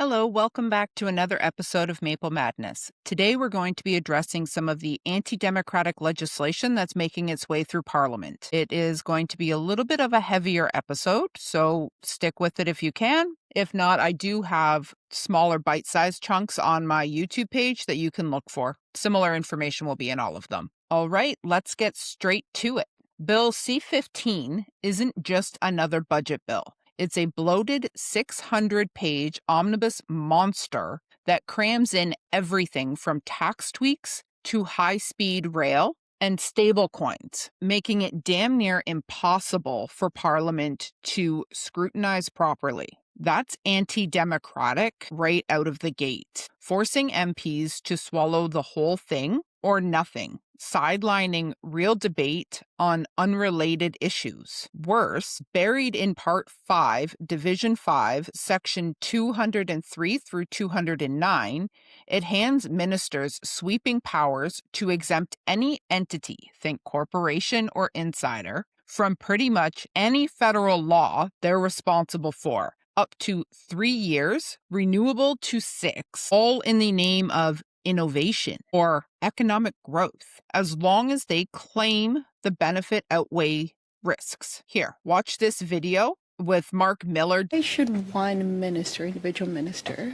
Hello, welcome back to another episode of Maple Madness. Today we're going to be addressing some of the anti-democratic legislation that's making its way through Parliament. It is going to be a little bit of a heavier episode, so stick with it if you can. If not, I do have smaller bite-sized chunks on my YouTube page that you can look for. Similar information will be in all of them. All right, let's get straight to it. Bill C-15 isn't just another budget bill. It's a bloated 600-page omnibus monster that crams in everything from tax tweaks to high-speed rail and stablecoins, making it damn near impossible for Parliament to scrutinize properly. That's anti-democratic right out of the gate, forcing MPs to swallow the whole thing or nothing, sidelining real debate on unrelated issues. Worse, buried in Part 5, Division 5, Section 203 through 209, it hands ministers sweeping powers to exempt any entity, think corporation or insider, from pretty much any federal law they're responsible for, up to 3 years, renewable to 6, all in the name of innovation or economic growth, as long as they claim the benefit outweigh risks. Here, watch this video with Mark Miller. Why should one minister, individual minister,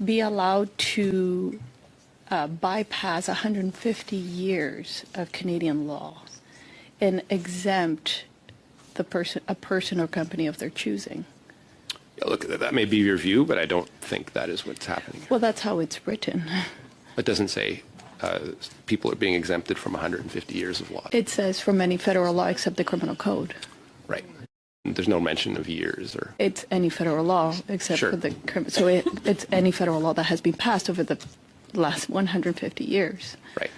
be allowed to bypass 150 years of Canadian law and exempt a person or company of their choosing? Look, that may be your view, but I don't think that is what's happening. Well, that's how it's written. It doesn't say people are being exempted from 150 years of law. It says from any federal law except the criminal code. Right. There's no mention of years or... It's any federal law except for the... So it's any federal law that has been passed over the last 150 years. Right.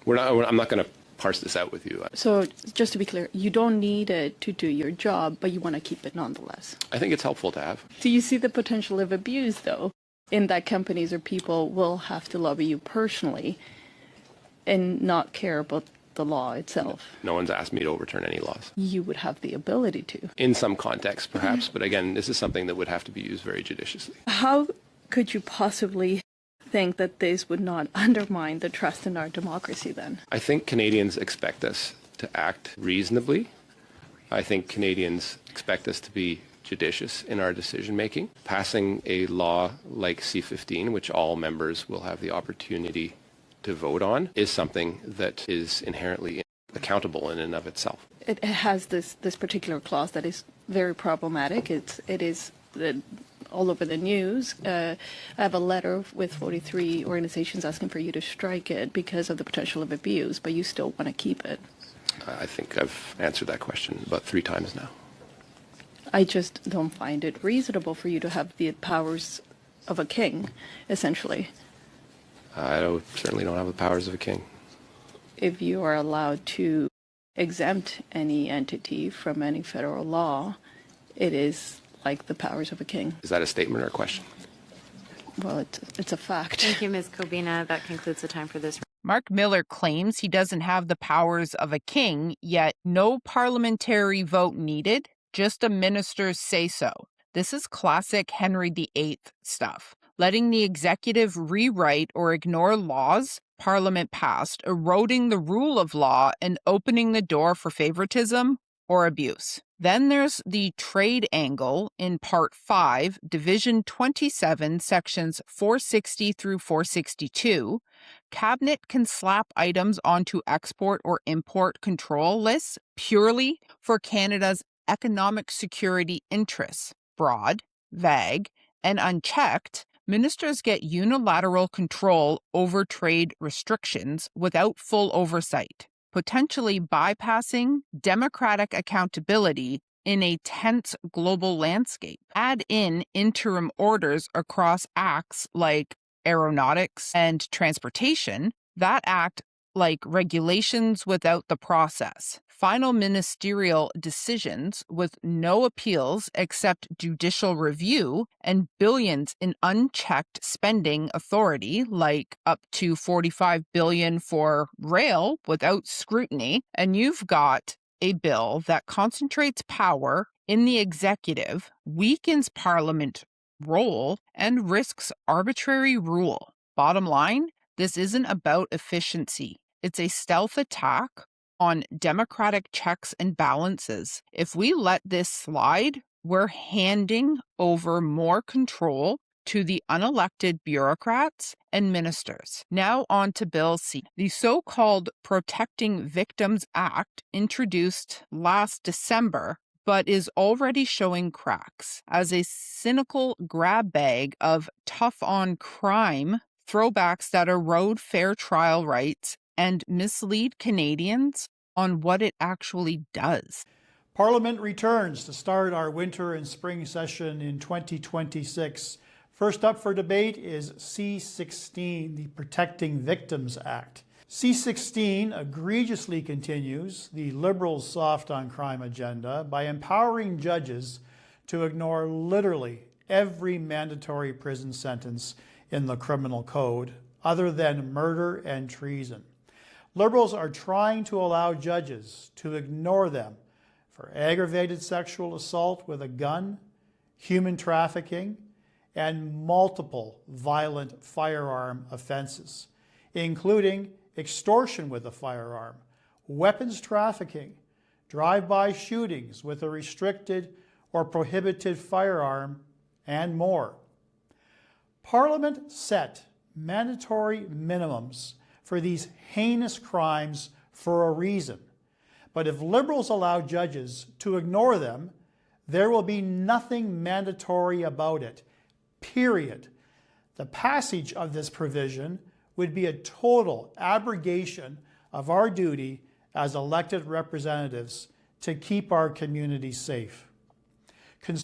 I'm not going to parse this out with you. So just to be clear, you don't need it to do your job, but you want to keep it nonetheless. I think it's helpful to have. Do you see the potential of abuse, though, in that companies or people will have to lobby you personally and not care about the law itself? No one's asked me to overturn any laws. You would have the ability to. In some contexts, perhaps, but again, this is something that would have to be used very judiciously. How could you possibly think that this would not undermine the trust in our democracy then? I think Canadians expect us to act reasonably. I think Canadians expect us to be judicious in our decision making. Passing a law like C-15, which all members will have the opportunity to vote on, is something that is inherently accountable in and of itself. It has this particular clause that is very problematic. It is all over the news. I have a letter with 43 organizations asking for you to strike it because of the potential of abuse, but you still want to keep it. I think I've answered that question about 3 times now. I just don't find it reasonable for you to have the powers of a king, essentially. I certainly don't have the powers of a king. If you are allowed to exempt any entity from any federal law, it is like the powers of a king. Is that a statement or a question? Well, it's a fact. Thank you, Ms. Kobina. That concludes the time for this. Mark Miller claims he doesn't have the powers of a king, yet no parliamentary vote needed, just a minister's say-so. This is classic Henry VIII stuff, letting the executive rewrite or ignore laws Parliament passed, eroding the rule of law and opening the door for favoritism or abuse. Then there's the trade angle in Part 5, Division 27, Sections 460 through 462. Cabinet can slap items onto export or import control lists purely for Canada's economic security interests. Broad, vague, and unchecked, ministers get unilateral control over trade restrictions without full oversight, potentially bypassing democratic accountability in a tense global landscape. Add in interim orders across acts like aeronautics and transportation, that act like regulations without the process, final ministerial decisions with no appeals except judicial review, and billions in unchecked spending authority, like up to $45 billion for rail without scrutiny, and you've got a bill that concentrates power in the executive, weakens Parliament role and risks arbitrary rule. Bottom line, this isn't about efficiency. It's a stealth attack on democratic checks and balances. If we let this slide, we're handing over more control to the unelected bureaucrats and ministers. Now on to Bill C. The so-called Protecting Victims Act, introduced last December, but is already showing cracks as a cynical grab bag of tough-on-crime throwbacks that erode fair trial rights and mislead Canadians on what it actually does. Parliament returns to start our winter and spring session in 2026. First up for debate is C-16, the Protecting Victims Act. C-16 egregiously continues the Liberals' soft-on-crime agenda by empowering judges to ignore literally every mandatory prison sentence in the criminal code, other than murder and treason. Liberals are trying to allow judges to ignore them for aggravated sexual assault with a gun, human trafficking, and multiple violent firearm offenses, including extortion with a firearm, weapons trafficking, drive-by shootings with a restricted or prohibited firearm, and more. Parliament set mandatory minimums for these heinous crimes for a reason. But if Liberals allow judges to ignore them, there will be nothing mandatory about it, period. The passage of this provision would be a total abrogation of our duty as elected representatives to keep our communities safe.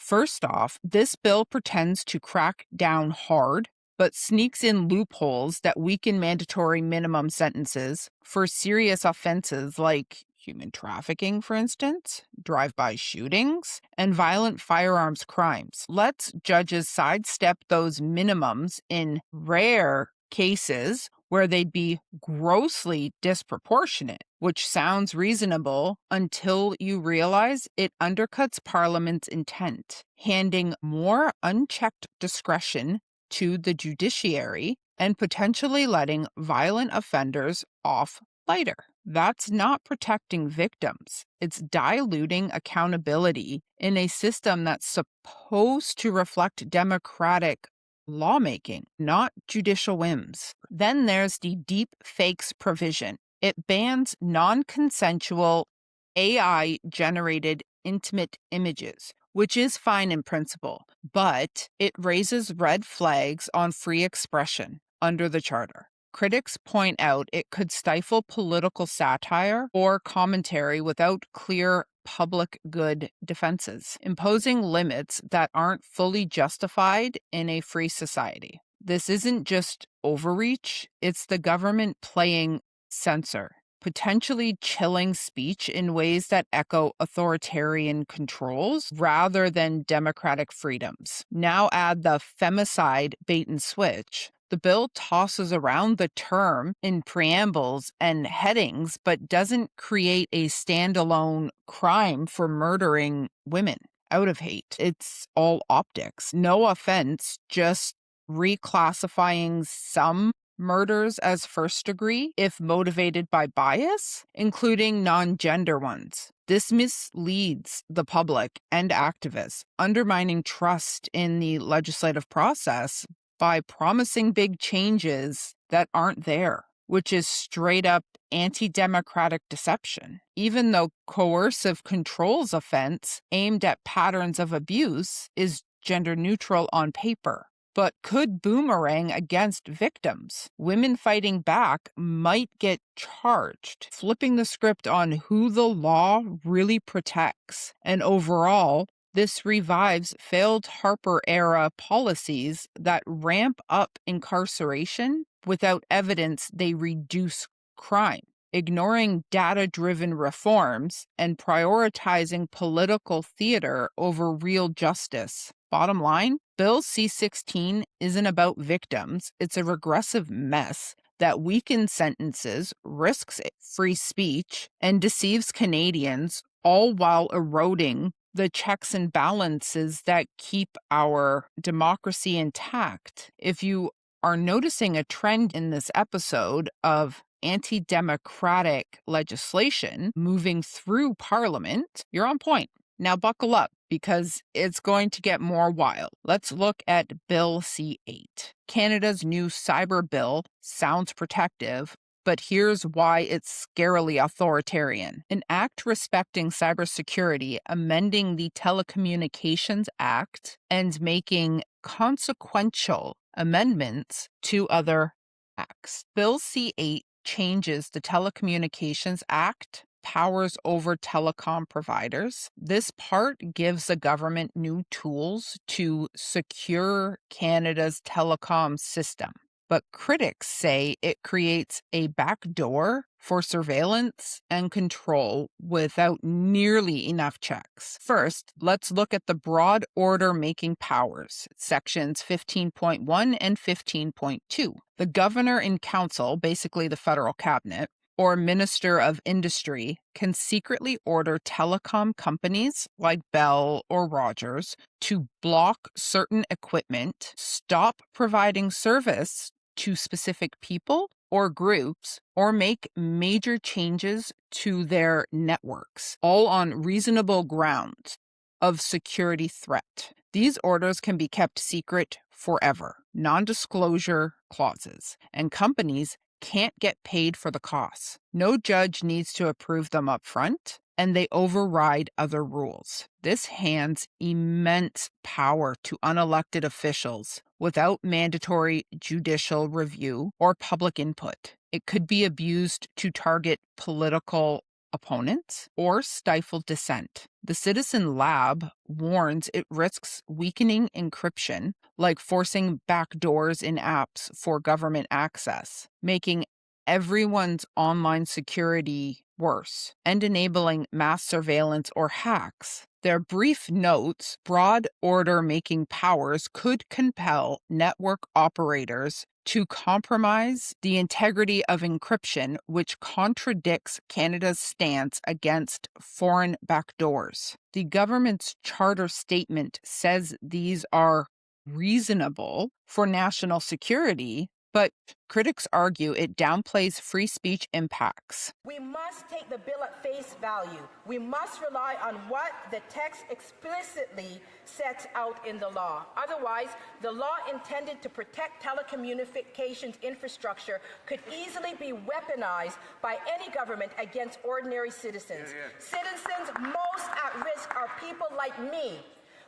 First off, this bill pretends to crack down hard, but sneaks in loopholes that weaken mandatory minimum sentences for serious offenses like human trafficking, for instance, drive-by shootings, and violent firearms crimes. Lets judges sidestep those minimums in rare cases where they'd be grossly disproportionate, which sounds reasonable until you realize it undercuts Parliament's intent, handing more unchecked discretion to the judiciary and potentially letting violent offenders off lighter. That's not protecting victims. It's diluting accountability in a system that's supposed to reflect democratic lawmaking, not judicial whims. Then there's the deep fakes provision. It bans non-consensual AI-generated intimate images, which is fine in principle, but it raises red flags on free expression under the Charter. Critics point out it could stifle political satire or commentary without clear public good defenses, imposing limits that aren't fully justified in a free society. This isn't just overreach, it's the government playing censor, potentially chilling speech in ways that echo authoritarian controls rather than democratic freedoms. Now add the femicide bait and switch. The bill tosses around the term in preambles and headings, but doesn't create a standalone crime for murdering women out of hate. It's all optics. No offense, just reclassifying some murders as first degree if motivated by bias, including non-gender ones. This misleads the public and activists, undermining trust in the legislative process by promising big changes that aren't there, which is straight up anti-democratic deception. Even though coercive controls offense aimed at patterns of abuse is gender neutral on paper, but could boomerang against victims. Women fighting back might get charged, flipping the script on who the law really protects. And overall, this revives failed Harper-era policies that ramp up incarceration without evidence they reduce crime, ignoring data-driven reforms and prioritizing political theater over real justice. Bottom line, Bill C-16 isn't about victims. It's a regressive mess that weakens sentences, risks free speech, and deceives Canadians, all while eroding the checks and balances that keep our democracy intact. If you are noticing a trend in this episode of anti-democratic legislation moving through Parliament, you're on point. Now buckle up, because it's going to get more wild. Let's look at Bill C-8. Canada's new cyber bill sounds protective, but here's why it's scarily authoritarian. An act respecting cybersecurity, amending the Telecommunications Act, and making consequential amendments to other acts. Bill C-8 changes the Telecommunications Act powers over telecom providers. This part gives the government new tools to secure Canada's telecom system. But critics say it creates a backdoor for surveillance and control without nearly enough checks. First, let's look at the broad order making powers, sections 15.1 and 15.2. The governor in council, basically the federal cabinet, or Minister of Industry, can secretly order telecom companies like Bell or Rogers to block certain equipment, stop providing service to specific people or groups, or make major changes to their networks, all on reasonable grounds of security threat. These orders can be kept secret forever, non-disclosure clauses, and companies can't get paid for the costs. No judge needs to approve them up front, and they override other rules. This hands immense power to unelected officials without mandatory judicial review or public input. It could be abused to target political opponents or stifle dissent. The Citizen Lab warns it risks weakening encryption, like forcing backdoors in apps for government access, making everyone's online security worse, and enabling mass surveillance or hacks. Their brief notes, broad order making powers could compel network operators to compromise the integrity of encryption, which contradicts Canada's stance against foreign backdoors. The government's charter statement says these are reasonable for national security, but critics argue it downplays free speech impacts. We must take the bill at face value. We must rely on what the text explicitly sets out in the law. Otherwise, the law intended to protect telecommunications infrastructure could easily be weaponized by any government against ordinary citizens. Citizens most at risk are people like me,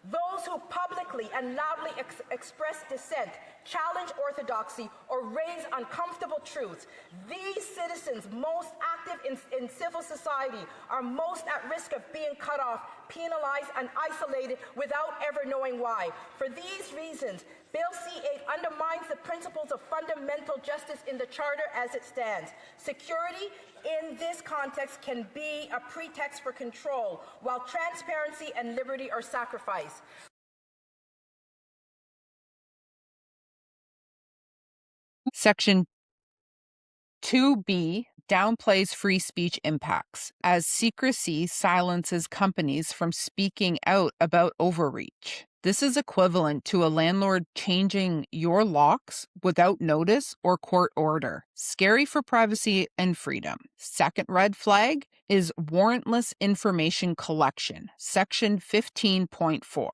those who publicly and loudly express dissent, challenge orthodoxy, or raise uncomfortable truths. These citizens most active in civil society are most at risk of being cut off, penalized, and isolated without ever knowing why. For these reasons, Bill C-8 undermines the principles of fundamental justice in the Charter as it stands. Security in this context can be a pretext for control, while transparency and liberty are sacrificed. Section 2B downplays free speech impacts, as secrecy silences companies from speaking out about overreach. This is equivalent to a landlord changing your locks without notice or court order. Scary for privacy and freedom. Second red flag is warrantless information collection, section 15.4.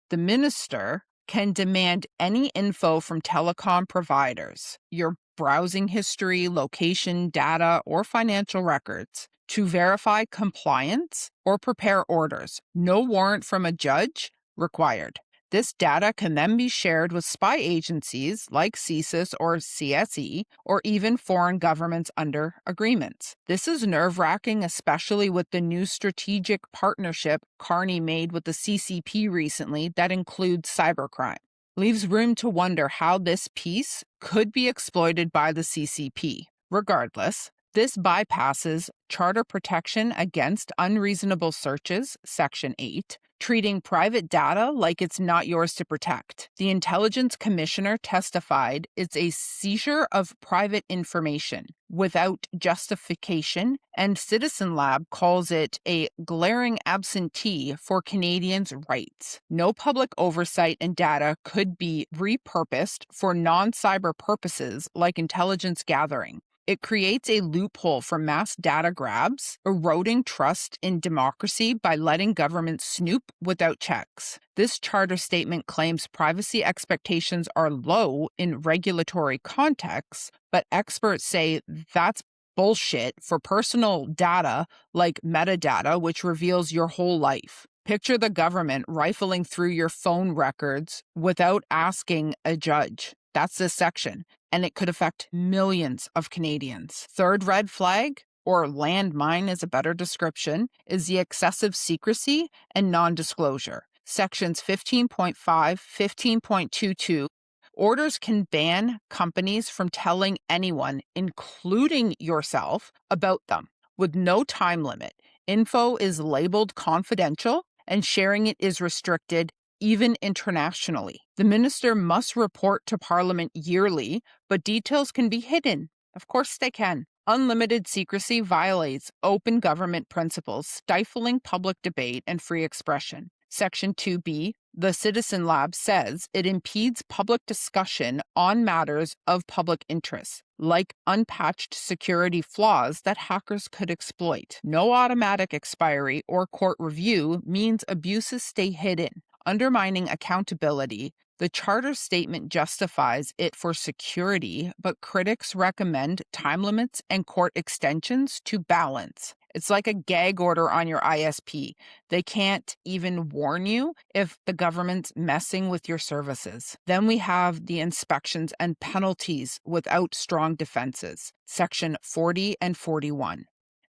The minister can demand any info from telecom providers, your browsing history, location, data, or financial records, to verify compliance or prepare orders. No warrant from a judge required. This data can then be shared with spy agencies like CSIS or CSE, or even foreign governments under agreements. This is nerve-wracking, especially with the new strategic partnership Carney made with the CCP recently that includes cybercrime. Leaves room to wonder how this piece could be exploited by the CCP. Regardless, this bypasses charter protection against unreasonable searches, Section 8, treating private data like it's not yours to protect. The Intelligence Commissioner testified it's a seizure of private information without justification, and Citizen Lab calls it a glaring absentee for Canadians' rights. No public oversight and data could be repurposed for non-cyber purposes like intelligence gathering. It creates a loophole for mass data grabs, eroding trust in democracy by letting governments snoop without checks. This charter statement claims privacy expectations are low in regulatory contexts, but experts say that's bullshit for personal data like metadata, which reveals your whole life. Picture the government rifling through your phone records without asking a judge. That's this section, and it could affect millions of Canadians. Third red flag, or landmine is a better description, is the excessive secrecy and non-disclosure. Sections 15.5, 15.22, orders can ban companies from telling anyone, including yourself, about them, with no time limit. Info is labeled confidential, and sharing it is restricted, even internationally. The minister must report to Parliament yearly, but details can be hidden. Of course they can. Unlimited secrecy violates open government principles, stifling public debate and free expression. Section 2B, the Citizen Lab says it impedes public discussion on matters of public interest, like unpatched security flaws that hackers could exploit. No automatic expiry or court review means abuses stay hidden, undermining accountability. The charter statement justifies it for security, but critics recommend time limits and court extensions to balance. It's like a gag order on your ISP. They can't even warn you if the government's messing with your services. Then we have the inspections and penalties without strong defenses. Section 40 and 41.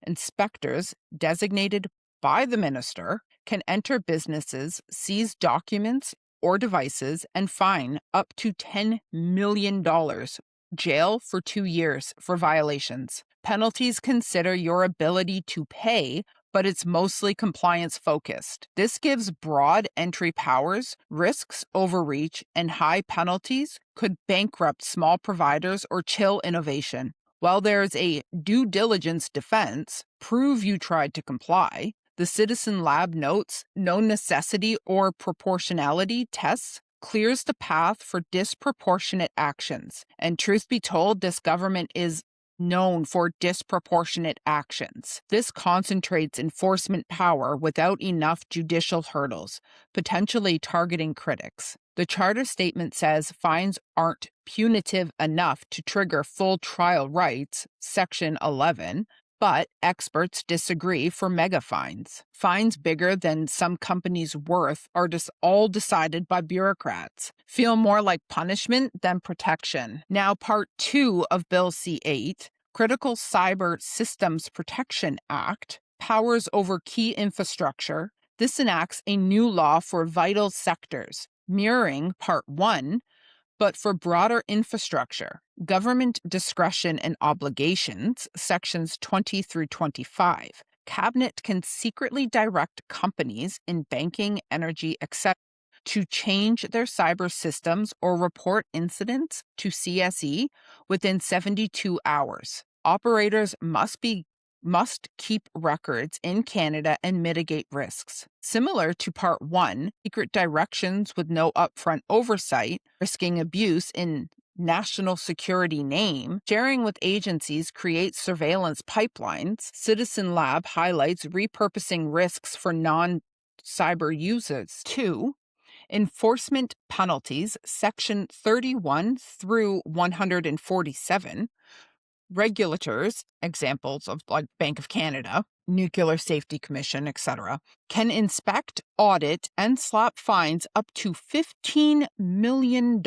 Inspectors designated by the minister can enter businesses, seize documents or devices, and fine up to $10 million. Jail for 2 years for violations. Penalties consider your ability to pay, but it's mostly compliance focused. This gives broad entry powers, risks overreach, and high penalties could bankrupt small providers or chill innovation. While there's a due diligence defense, prove you tried to comply, the Citizen Lab notes no necessity or proportionality tests clears the path for disproportionate actions. And truth be told, this government is known for disproportionate actions. This concentrates enforcement power without enough judicial hurdles, potentially targeting critics. The charter statement says fines aren't punitive enough to trigger full trial rights, Section 11, but experts disagree for mega fines. Fines bigger than some companies' worth are all decided by bureaucrats. Feel more like punishment than protection. Now, Part 2 of Bill C-8, Critical Cyber Systems Protection Act, powers over key infrastructure. This enacts a new law for vital sectors, mirroring Part 1, but for broader infrastructure, government discretion and obligations, sections 20 through 25. Cabinet can secretly direct companies in banking, energy, etc. to change their cyber systems or report incidents to CSE within 72 hours. Operators must keep records in Canada and mitigate risks. Similar to Part 1, secret directions with no upfront oversight, risking abuse in national security name, sharing with agencies creates surveillance pipelines. Citizen Lab highlights repurposing risks for non-cyber users. 2. Enforcement penalties, Section 31 through 147. Regulators, examples of like Bank of Canada, Nuclear Safety Commission, etc., can inspect, audit, and slap fines up to $15 million.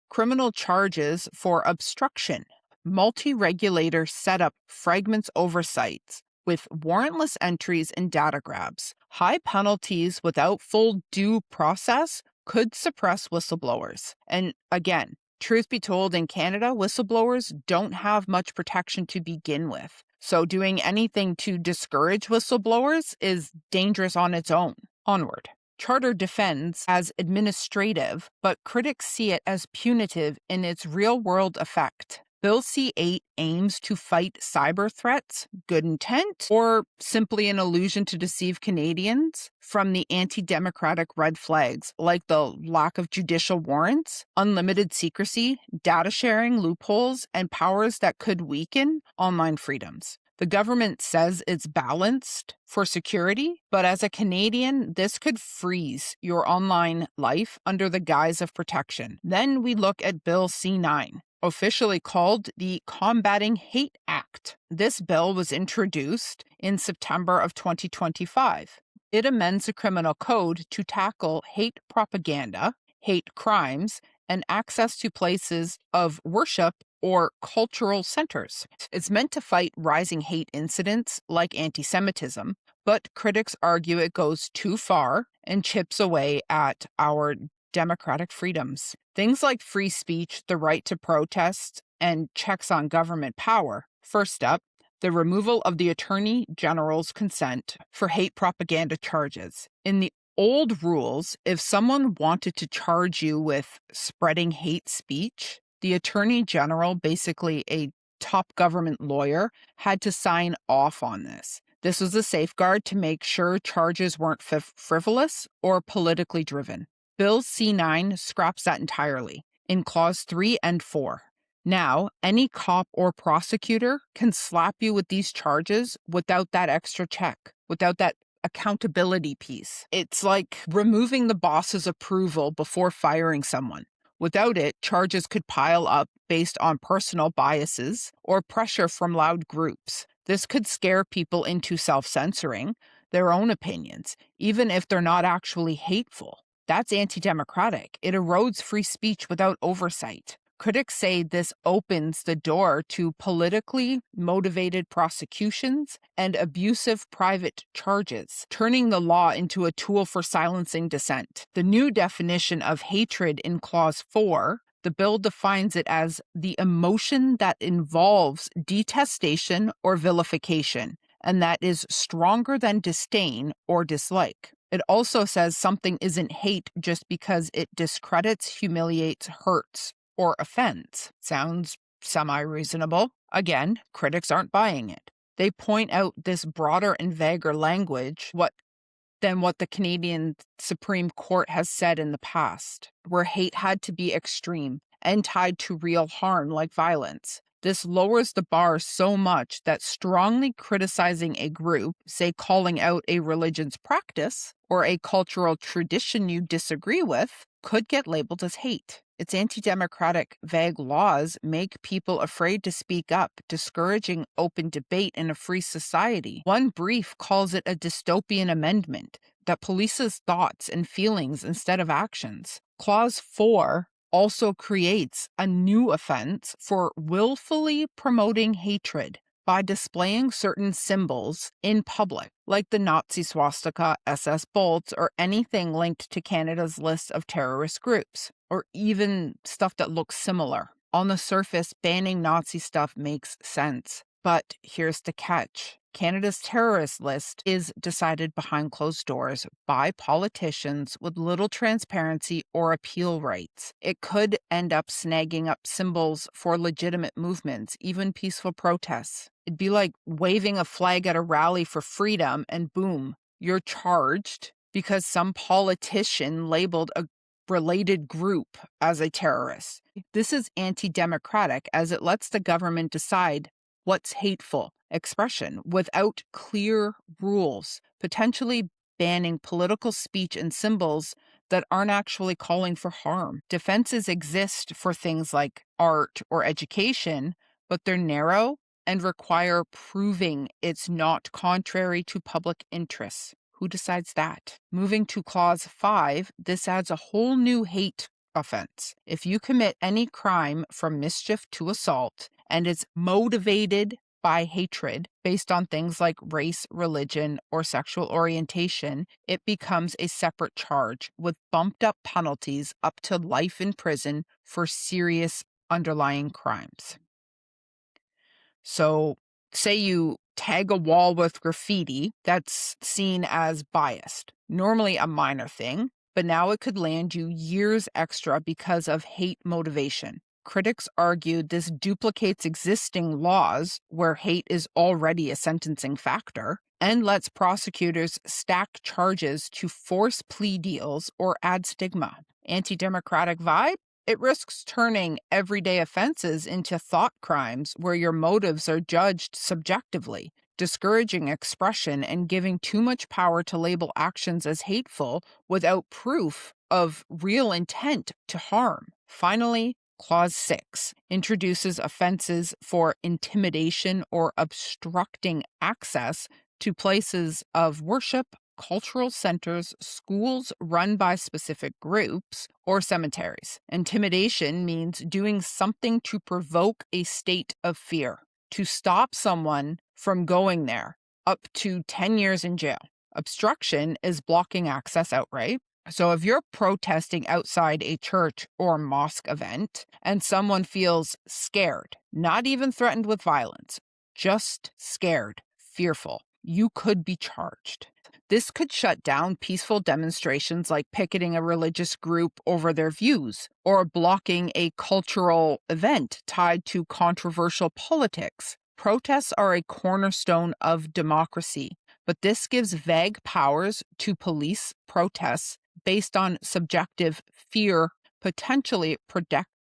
Criminal charges for obstruction. Multi-regulator setup fragments oversights with warrantless entries and data grabs. High penalties without full due process could suppress whistleblowers. And again, truth be told, in Canada, whistleblowers don't have much protection to begin with. So doing anything to discourage whistleblowers is dangerous on its own. Onward. Charter defends as administrative, but critics see it as punitive in its real-world effect. Bill C-8 aims to fight cyber threats, good intent, or simply an illusion to deceive Canadians from the anti-democratic red flags like the lack of judicial warrants, unlimited secrecy, data sharing loopholes, and powers that could weaken online freedoms. The government says it's balanced for security, but as a Canadian, this could freeze your online life under the guise of protection. Then we look at Bill C-9, officially called the Combating Hate Act. This bill was introduced in September of 2025. It amends the criminal code to tackle hate propaganda, hate crimes, and access to places of worship or cultural centers. It's meant to fight rising hate incidents like anti-Semitism, but critics argue it goes too far and chips away at our democratic freedoms. Things like free speech, the right to protest, and checks on government power. First up, the removal of the Attorney General's consent for hate propaganda charges. In the old rules, if someone wanted to charge you with spreading hate speech, the Attorney General, basically a top government lawyer, had to sign off on this. This was a safeguard to make sure charges weren't frivolous or politically driven. Bill C-9 scraps that entirely in Clause 3 and 4. Now, any cop or prosecutor can slap you with these charges without that extra check, without that accountability piece. It's like removing the boss's approval before firing someone. Without it, charges could pile up based on personal biases or pressure from loud groups. This could scare people into self-censoring their own opinions, even if they're not actually hateful. That's anti-democratic. It erodes free speech without oversight. Critics say this opens the door to politically motivated prosecutions and abusive private charges, turning the law into a tool for silencing dissent. The new definition of hatred in Clause 4, the bill defines it as the emotion that involves detestation or vilification, and that is stronger than disdain or dislike. It also says something isn't hate just because it discredits, humiliates, hurts, or offends. Sounds semi-reasonable. Again, critics aren't buying it. They point out this broader and vaguer language than what the Canadian Supreme Court has said in the past, where hate had to be extreme and tied to real harm like violence. This lowers the bar so much that strongly criticizing a group, say calling out a religion's practice or a cultural tradition you disagree with, could get labeled as hate. Its anti-democratic, vague laws make people afraid to speak up, discouraging open debate in a free society. One brief calls it a dystopian amendment that polices thoughts and feelings instead of actions. Clause 4 also creates a new offense for willfully promoting hatred by displaying certain symbols in public, like the Nazi swastika, SS bolts, or anything linked to Canada's list of terrorist groups, or even stuff that looks similar. On the surface, banning Nazi stuff makes sense. But here's the catch. Canada's terrorist list is decided behind closed doors by politicians with little transparency or appeal rights. It could end up snagging up symbols for legitimate movements, even peaceful protests. It'd be like waving a flag at a rally for freedom and boom, you're charged because some politician labeled a related group as a terrorist. This is anti-democratic as it lets the government decide what's hateful expression without clear rules, potentially banning political speech and symbols that aren't actually calling for harm. Defenses exist for things like art or education, but they're narrow and require proving it's not contrary to public interests. Who decides that? Moving to Clause 5, this adds a whole new hate offense. If you commit any crime from mischief to assault and is motivated by hatred based on things like race, religion, or sexual orientation, it becomes a separate charge with bumped up penalties up to life in prison for serious underlying crimes. So say you tag a wall with graffiti that's seen as biased. Normally a minor thing, but now it could land you years extra because of hate motivation. Critics argued this duplicates existing laws where hate is already a sentencing factor and lets prosecutors stack charges to force plea deals or add stigma. Anti-democratic vibe? It risks turning everyday offenses into thought crimes where your motives are judged subjectively, discouraging expression and giving too much power to label actions as hateful without proof of real intent to harm. Finally, Clause 6 introduces offenses for intimidation or obstructing access to places of worship, cultural centers, schools run by specific groups, or cemeteries. Intimidation means doing something to provoke a state of fear, to stop someone from going there, up to 10 years in jail. Obstruction is blocking access outright. So if you're protesting outside a church or mosque event and someone feels scared, not even threatened with violence, just scared, fearful, you could be charged. This could shut down peaceful demonstrations like picketing a religious group over their views or blocking a cultural event tied to controversial politics. Protests are a cornerstone of democracy, but this gives vague powers to police protests based on subjective fear, potentially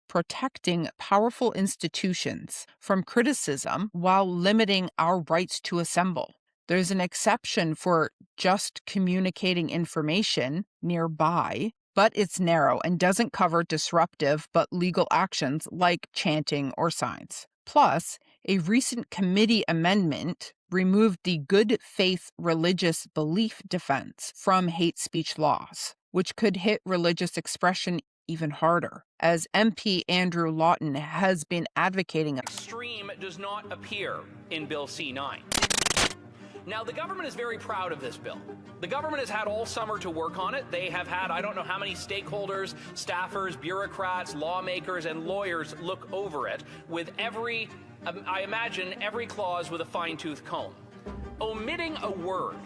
protecting powerful institutions from criticism while limiting our rights to assemble. There's an exception for just communicating information nearby, but it's narrow and doesn't cover disruptive but legal actions like chanting or signs. Plus, a recent committee amendment removed the good faith religious belief defense from hate speech laws, which could hit religious expression even harder, as MP Andrew Lawton has been advocating. Extreme does not appear in Bill C-9. Now, the government is very proud of this bill. The government has had all summer to work on it. They have had, I don't know how many stakeholders, staffers, bureaucrats, lawmakers, and lawyers look over it with every, I imagine, every clause with a fine-tooth comb. Omitting a word,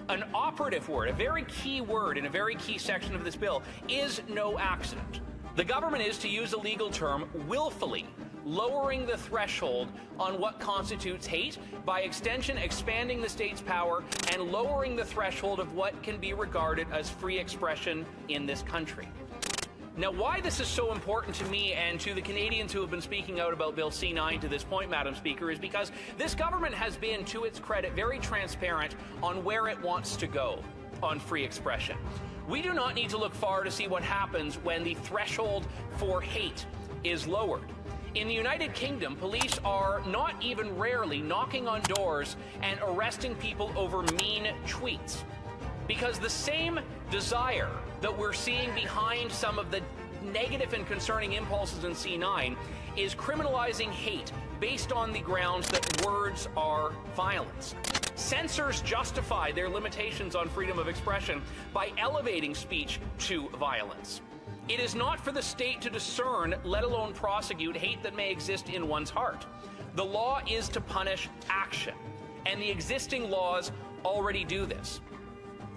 an operative word, a very key word in a very key section of this bill is no accident. The government is, to use a legal term, willfully lowering the threshold on what constitutes hate, by extension expanding the state's power and lowering the threshold of what can be regarded as free expression in this country. Now, why this is so important to me and to the Canadians who have been speaking out about Bill C-9 to this point, Madam Speaker, is because this government has been, to its credit, very transparent on where it wants to go on free expression. We do not need to look far to see what happens when the threshold for hate is lowered. In the United Kingdom, police are not even rarely knocking on doors and arresting people over mean tweets, because the same desire that we're seeing behind some of the negative and concerning impulses in C-9 is criminalizing hate based on the grounds that words are violence. Censors justify their limitations on freedom of expression by elevating speech to violence. It is not for the state to discern, let alone prosecute, hate that may exist in one's heart. The law is to punish action, and the existing laws already do this.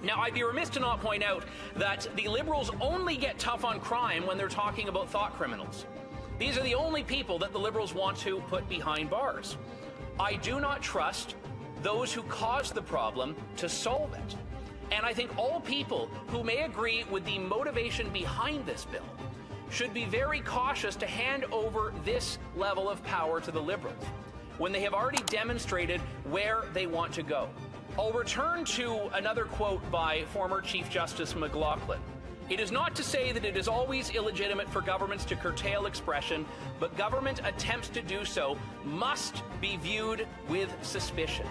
Now, I'd be remiss to not point out that the Liberals only get tough on crime when they're talking about thought criminals. These are the only people that the Liberals want to put behind bars. I do not trust those who cause the problem to solve it. And I think all people who may agree with the motivation behind this bill should be very cautious to hand over this level of power to the Liberals when they have already demonstrated where they want to go. I'll return to another quote by former Chief Justice McLaughlin. It is not to say that it is always illegitimate for governments to curtail expression, but government attempts to do so must be viewed with suspicion.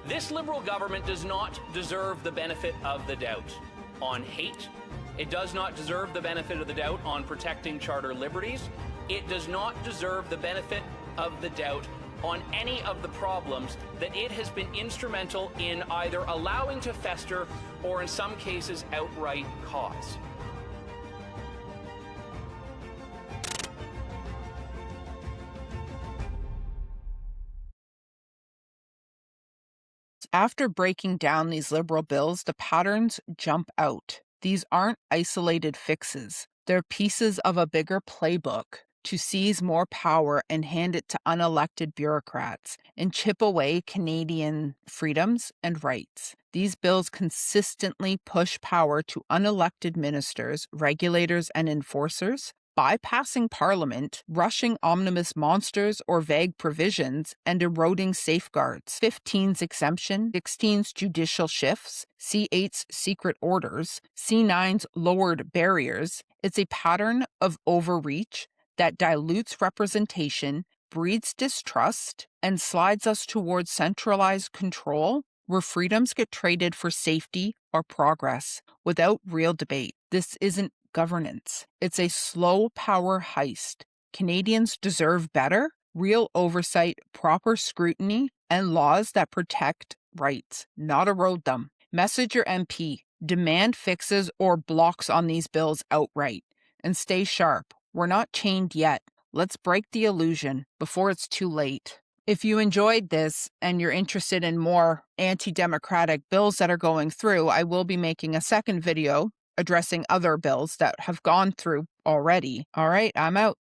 This Liberal government does not deserve the benefit of the doubt on hate. It does not deserve the benefit of the doubt on protecting charter liberties. It does not deserve the benefit of the doubt on any of the problems that it has been instrumental in either allowing to fester or in some cases outright cause. After breaking down these Liberal bills, the patterns jump out. These aren't isolated fixes. They're pieces of a bigger playbook to seize more power and hand it to unelected bureaucrats and chip away Canadian freedoms and rights. These bills consistently push power to unelected ministers, regulators, and enforcers, bypassing Parliament, rushing omnibus monsters or vague provisions, and eroding safeguards. C-15's exemption, C-16's judicial shifts, C-8's secret orders, C-9's lowered barriers. It's a pattern of overreach that dilutes representation, breeds distrust, and slides us towards centralized control where freedoms get traded for safety or progress without real debate. This isn't governance. It's a slow power heist. Canadians deserve better, real oversight, proper scrutiny, and laws that protect rights, not erode them. Message your MP, demand fixes or blocks on these bills outright, and stay sharp. We're not chained yet. Let's break the illusion before it's too late. If you enjoyed this and you're interested in more anti-democratic bills that are going through, I will be making a second video addressing other bills that have gone through already. All right, I'm out.